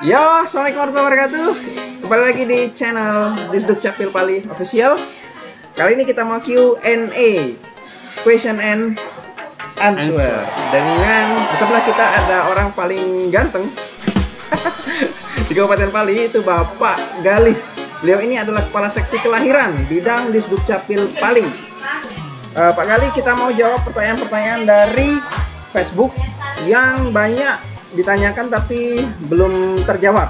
Yo, assalamualaikum warahmatullahi wabarakatuh. Kembali lagi di channel Disdukcapil Pali Official. Kali ini kita mau Q&A, question and answer. Dengan sebelah kita ada orang paling ganteng di Kabupaten Pali, itu Bapak Galih. Beliau ini adalah kepala seksi kelahiran bidang Disdukcapil Pali. Pak Galih, kita mau jawab pertanyaan-pertanyaan dari Facebook yang banyak ditanyakan tapi belum terjawab.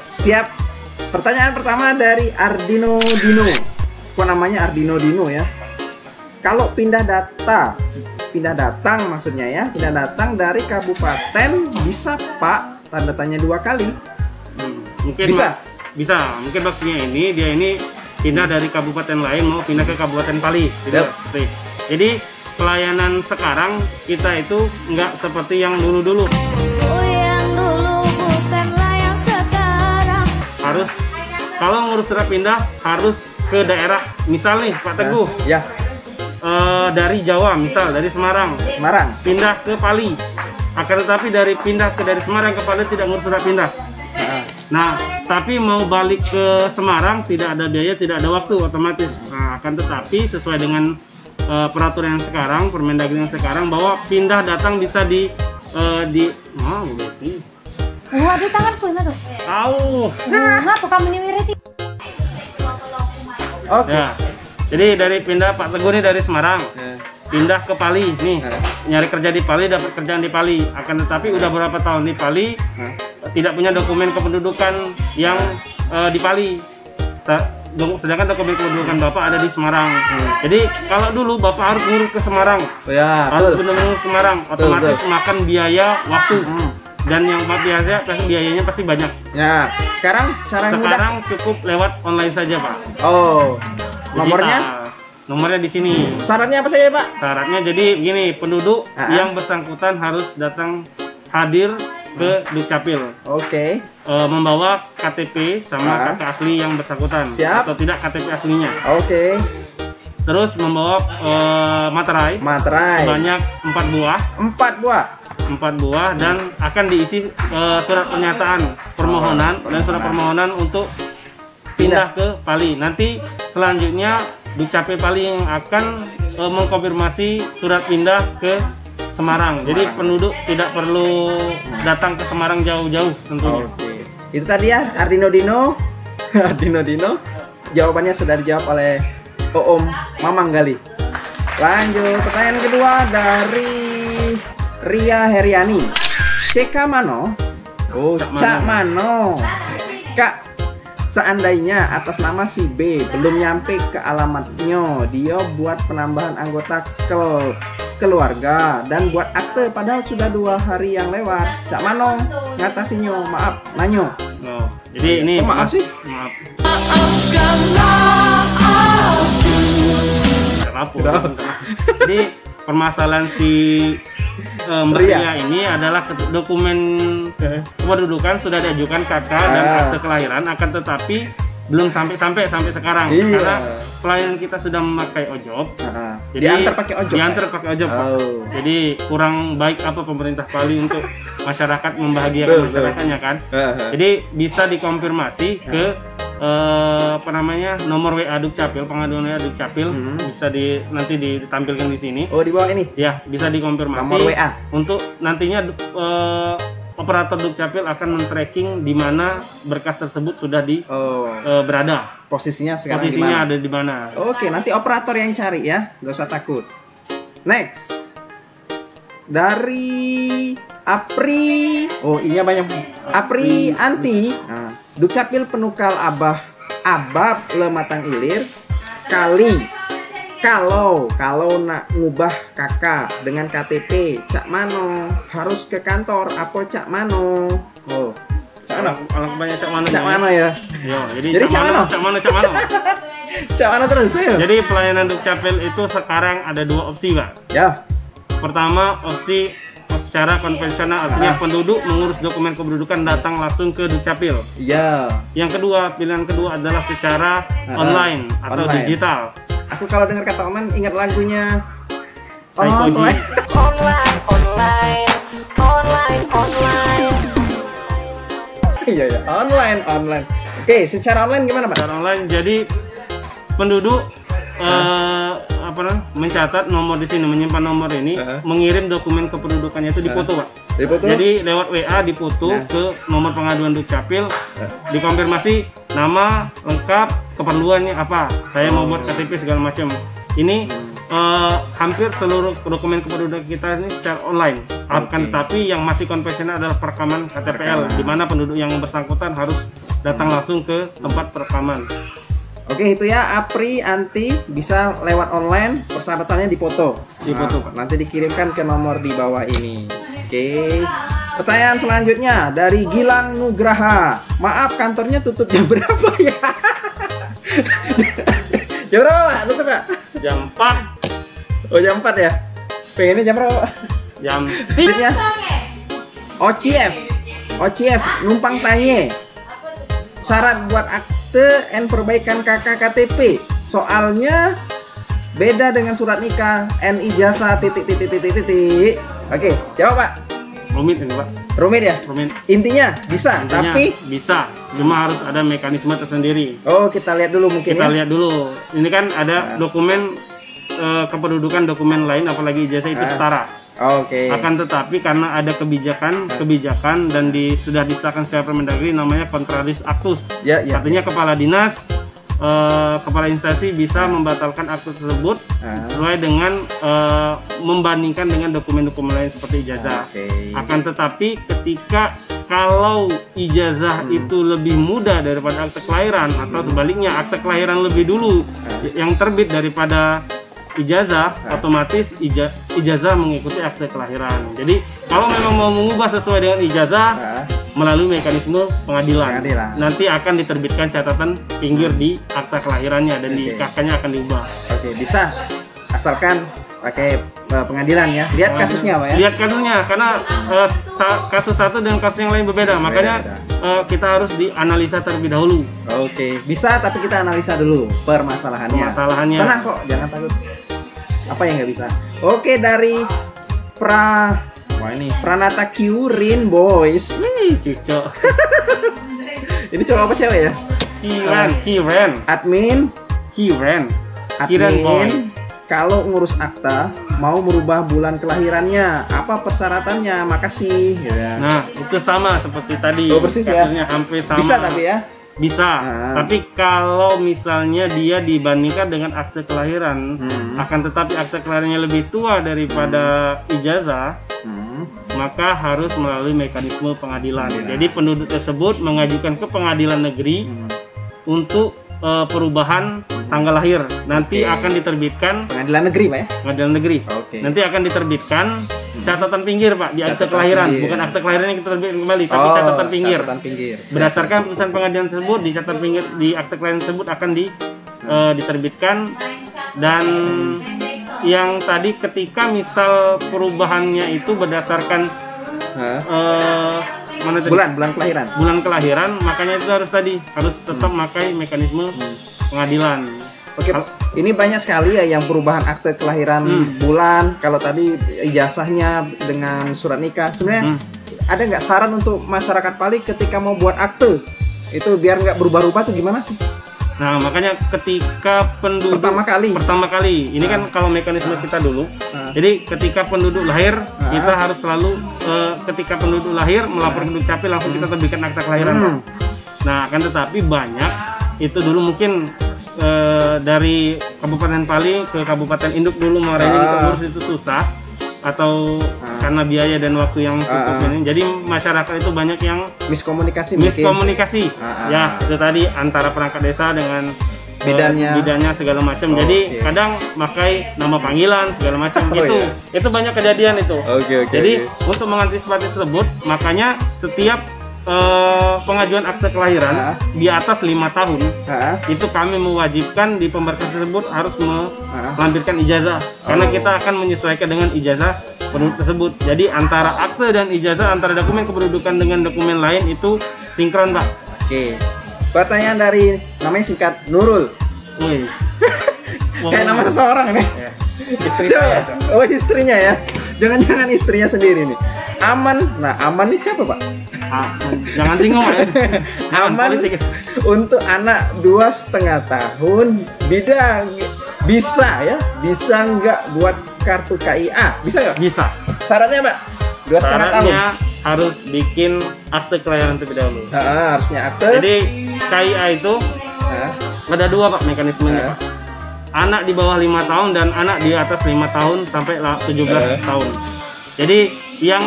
Siap. Pertanyaan pertama dari Ardino Dino. Kok namanya Ardino Dino ya? Kalau pindah datang maksudnya ya, pindah datang dari kabupaten bisa Pak? Tanda tanya 2 kali. Mungkin bisa. Mungkin maksudnya dia ini pindah dari kabupaten lain mau pindah ke Kabupaten Pali. Jadi pelayanan sekarang kita itu nggak seperti yang dulu-dulu. Harus kalau ngurus surat pindah harus ke daerah, misal nih Pak Teguh, dari Jawa, misal dari Semarang pindah ke Pali. Akan tetapi dari Semarang ke Pali tidak ngurus surat pindah. Nah, tapi mau balik ke Semarang tidak ada biaya, tidak ada waktu, otomatis. Nah, akan tetapi sesuai dengan peraturan yang sekarang, Permendagri yang sekarang, bahwa pindah datang bisa di Waduh, tangan pun tuh. Tahu. Ngapa kamu niwiriti? Oke. Ya. Jadi dari pindah Pak Teguh nih dari Semarang, pindah ke Pali nih, nyari kerja di Pali, dapat kerjaan di Pali. Akan tetapi udah berapa tahun di Pali, tidak punya dokumen kependudukan yang di Pali. Sedangkan dokumen kependudukan Bapak ada di Semarang. Jadi kalau dulu Bapak harus ngurus ke Semarang, harus benar-benar Semarang, otomatis makan biaya waktu. Dan yang biasa pasti biayanya pasti banyak. Ya, sekarang cukup lewat online saja, Pak. Oh. Nomornya di sini. Syaratnya apa saja, Pak? Syaratnya jadi begini, penduduk yang bersangkutan harus hadir ke Dukcapil. Oke. Membawa KTP sama KK asli yang bersangkutan. Siap. Atau tidak KTP aslinya. Oke. Terus membawa materai sebanyak 4 buah. 4 buah dan akan diisi surat pernyataan permohonan dan surat permohonan untuk pindah ke Pali. Nanti selanjutnya Dukcapil Pali yang akan mengkonfirmasi surat pindah ke Semarang. Jadi penduduk tidak perlu datang ke Semarang jauh-jauh tentunya. Oke. Itu tadi ya Ardino Dino. Jawabannya sudah dijawab oleh Om Mamang Galih. Lanjut pertanyaan kedua dari Ria Heriani. CK Mano. Cak Mano. Kak, seandainya atas nama si B belum nyampe ke alamatnya, dia buat penambahan anggota keluarga dan buat akte padahal sudah 2 hari yang lewat. Cak Mano ngatasinya, maaf nanyo. Jadi ini maaf sih. Jadi permasalahan si Ria ini adalah dokumen kependudukan sudah diajukan KK dan akte kelahiran, akan tetapi belum sampai sekarang. Karena pelayanan kita sudah memakai ojol. Jadi diantar pakai ojol. Jadi kurang baik apa pemerintah Pali untuk masyarakat, membahagiakan masyarakatnya kan. Jadi bisa dikonfirmasi ke nomor WA Dukcapil, pengaduan WA Dukcapil, bisa nanti ditampilkan di sini. Oh, di bawah ini. Ya, bisa dikonfirmasi. Nomor WA. Untuk nantinya operator Dukcapil akan men-tracking di mana berkas tersebut sudah berada. Posisinya ada di mana. Oke, nanti operator yang cari ya, nggak usah takut. Next. Dari Apri. Oh, ini banyak. Apri Anti. Dukcapil penukal abab lematang ilir kalau nak ngubah kakak dengan KTP Cak Mano harus ke kantor apa Cak Mano? Oh, Cak Mano. Alang banyak Cak Mano ya. Jadi Cak Mano. Cak Mano terus ya. Jadi pelayanan Dukcapil itu sekarang ada 2 opsi, Pak. Ya. Pertama, opsi secara konvensional, artinya penduduk mengurus dokumen kependudukan datang langsung ke Dukcapil. Iya. Yang kedua, pilihan kedua adalah secara online atau digital. Aku kalau dengar kata Oman ingat lagunya online. Iya ya, online. Oke, secara online gimana Pak? Secara online, jadi penduduk mencatat nomor di sini, menyimpan nomor ini, mengirim dokumen kependudukannya itu dipoto Pak. Dipoto? Jadi lewat WA dipoto ke nomor pengaduan Dukcapil, dikonfirmasi nama lengkap, keperluannya apa, saya mau buat KTP segala macam. Ini hampir seluruh dokumen kependudukan kita ini secara online. Akan tetapi yang masih konvensional adalah perekaman KTPL, di mana penduduk yang bersangkutan harus datang langsung ke tempat perekaman. Oke, itu ya APRI Anti bisa lewat online, persyaratannya dipoto. Nanti dikirimkan ke nomor di bawah ini. Oke. Pertanyaan selanjutnya dari Gilang Nugraha. Maaf, kantornya tutup jam berapa ya? Jam berapa Pak? Tutup Pak? Jam 4. Oh, jam 4 ya? Pengennya jam berapa Pak? Jam 3. OCF numpang tanya. Syarat buat akte and perbaikan KK KTP. Soalnya beda dengan surat nikah and ijazah titik. Oke, jawab Pak. Rumit ini Pak. Rumit ya? Rumit. Intinya bisa, tapi bisa. Cuma harus ada mekanisme tersendiri. Oh, kita lihat dulu mungkin. Lihat dulu. Ini kan ada dokumen kependudukan dokumen lain, apalagi ijazah itu setara. Oke. Akan tetapi karena ada kebijakan dan sudah disahkan secara Permendagri namanya contrarius actus. Artinya kepala dinas, kepala instansi bisa membatalkan akte tersebut sesuai dengan membandingkan dengan dokumen-dokumen lain seperti ijazah. Akan tetapi ketika kalau ijazah itu lebih mudah daripada akte kelahiran atau sebaliknya akte kelahiran lebih dulu yang terbit daripada ijazah, otomatis ijazah mengikuti akte kelahiran. Jadi kalau memang mau mengubah sesuai dengan ijazah melalui mekanisme pengadilan, nanti akan diterbitkan catatan pinggir di akta kelahirannya dan di KK-nya akan diubah. Oke, bisa asalkan pakai pengadilan ya. Lihat kasusnya Pak ya. Lihat kasusnya, karena kasus satu dengan kasus yang lain berbeda. Makanya kita harus dianalisa terlebih dahulu. Oke, bisa, tapi kita analisa dulu permasalahannya. Tenang kok, jangan takut. Apa yang nggak bisa? Oke, dari Pranata Q Rin Boys. Cucok. Ini cowok apa cewek ya? Kiren. Admin Boys. Kalau ngurus akta mau merubah bulan kelahirannya, apa persyaratannya? Makasih. Ya. Nah, itu sama seperti tadi. Persis ya. Hampir sama. Bisa tapi ya. Bisa. Tapi kalau misalnya dia dibandingkan dengan akte kelahiran, akan tetapi akte kelahirannya lebih tua daripada ijazah, maka harus melalui mekanisme pengadilan. Jadi penduduk tersebut mengajukan ke pengadilan negeri untuk perubahan tanggal lahir. Nanti akan diterbitkan pengadilan negeri Pak ya? Pengadilan negeri. Nanti akan diterbitkan catatan pinggir Pak di akte kelahiran. Bukan akte kelahiran yang kita terbitkan kembali, tapi catatan pinggir. Berdasarkan putusan pengadilan tersebut, di catatan pinggir di akte kelahiran tersebut akan diterbitkan. Dan yang tadi ketika misal perubahannya itu berdasarkan bulan kelahiran, makanya itu harus tetap memakai mekanisme pengadilan. Oke, ini banyak sekali ya yang perubahan akte kelahiran bulan. Kalau tadi ijazahnya dengan surat nikah, sebenarnya ada nggak saran untuk masyarakat Pali ketika mau buat akte itu biar nggak berubah-ubah tuh gimana sih? Nah, makanya ketika penduduk pertama kali ini kan kalau mekanisme kita dulu. Jadi ketika penduduk lahir, kita harus selalu ketika penduduk lahir melapor ke Dukcapil, langsung kita terbitkan akta kelahiran. Nah, akan tetapi banyak itu dulu mungkin dari Kabupaten Pali ke Kabupaten Induk dulu Muaranya kita urus itu susah, atau karena biaya dan waktu yang cukup ini. Jadi masyarakat itu banyak yang miskomunikasi. Ya, itu tadi antara perangkat desa dengan bidannya segala macam. Jadi kadang pakai nama panggilan segala macam gitu. Itu banyak kejadian itu. Jadi untuk mengantisipasi tersebut, makanya setiap pengajuan akte kelahiran di atas 5 tahun itu kami mewajibkan di pemberkas tersebut harus melampirkan ijazah, karena kita akan menyesuaikan dengan ijazah penduduk tersebut. Jadi antara akte dan ijazah, antara dokumen kependudukan dengan dokumen lain itu sinkron Pak. Oke. Pertanyaan dari namanya singkat Nurul. Kayak nama seseorang nih. Istri saya. Oh, istrinya ya. Jangan-jangan istrinya sendiri nih. Aman. Nah, Aman ini siapa Pak? Jangan singgung ya. Aman untuk anak 2,5 tahun. Bidang bisa ya, bisa nggak buat kartu KIA? Bisa nggak? Bisa. Syaratnya Pak? 2,5 tahun. Syaratnya harus bikin akte kelahiran terlebih dahulu. Harusnya akte. Jadi KIA itu ada 2 Pak mekanismenya Pak. Anak di bawah 5 tahun dan anak di atas 5 tahun sampai 17 tahun. Jadi yang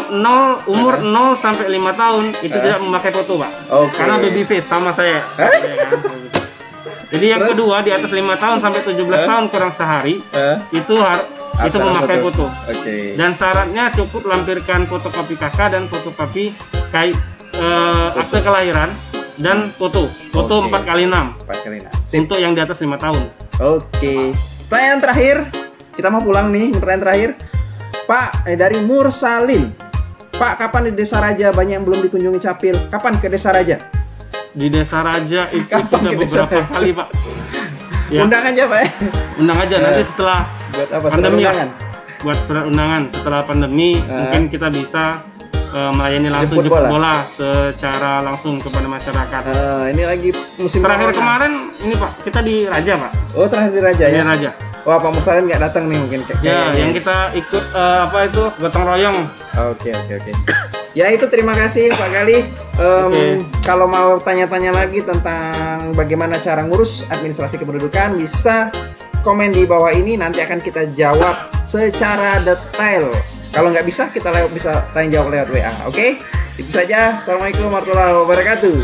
umur 0 sampai 5 tahun itu tidak memakai foto Pak. Karena baby face sama saya. Jadi yang kedua di atas 5 tahun sampai 17 tahun kurang sehari itu memakai foto. Dan syaratnya cukup lampirkan fotokopi KK dan fotokopi akte kelahiran dan foto 4x6 untuk yang di atas 5 tahun. Pertanyaan terakhir, kita mau pulang nih. Pertanyaan terakhir Pak, dari Mursalin. Pak, kapan di Desa Raja banyak yang belum dikunjungi Capil? Kapan ke Desa Raja? Di Desa Raja itu sudah beberapa kali Pak. Undang aja Pak. Undang aja nanti setelah buat apa, pandemi buat surat undangan. Setelah pandemi mungkin kita bisa melayani langsung jemput bola secara langsung kepada masyarakat. Ini lagi musim terakhir kemarin ini Pak, kita di Raja Pak. Terakhir di Raja ya? Raja. Wah, Pak Mursalin nggak datang nih mungkin. Yang kita ikut gotong royong. Oke. Ya itu, terima kasih Pak Gali. Kalau mau tanya-tanya lagi tentang bagaimana cara ngurus administrasi kependudukan, bisa komen di bawah ini, nanti akan kita jawab secara detail. Kalau nggak bisa, kita bisa tanya jawab lewat WA. Oke? Itu saja. Assalamualaikum warahmatullahi wabarakatuh.